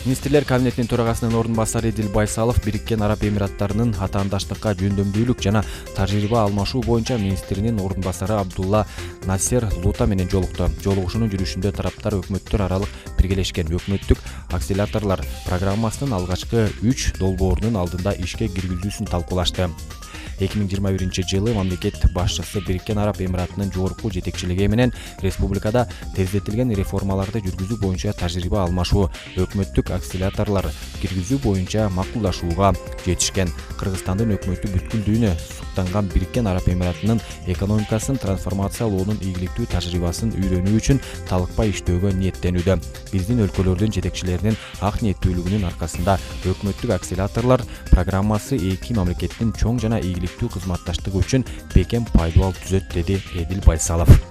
Министрлер кабинетинин төрагасынын ордун басары Эдил Байсалов Бириккен Араб Эмираттарынын атаандаштыкка жөндөмдүүлүк жана тажрыйба алмашуу боюнча министринин ордун басары Абдулла Насер Лута менен жолукту. Жолугушуунун жүрүшүндө тараптар өкмөттөр аралык биргелешкен өкмөттүк акселераторлор программасынын алгачкы 3 долбоорунун алдында ишке киргизүүсүн талкуулашты. 2021-жылы мамлекет башчысы Бириккен Араб Эмиратынын жогорку жетекчилиги менен республикада тездетилген реформаларды жүргүзүү боюнча тажрыйба алмашуу, өкмөттүк акселераторлор киргизүү боюнча макулдашууга жетишкен. Кыргызстандын өкмөтү бүткүлдүүнө суктанган Бириккен Араб Эмиратынын экономикасын трансформациялоонун ийгиликтүү тажрыйбасын үйрөнүү үчүн талыкпай иштөөгө ниеттенүүдө. Биздин өлкөлөрдүн жетекчилеринин ак ниеттүүлүгүнүн аркасында өкмөттүк акселераторлор программасы эки мамлекеттин чоң жана ийгиликтүү кызматташтыгы үчүн бекем пайдубал түзөт, деди Эдил Байсалов.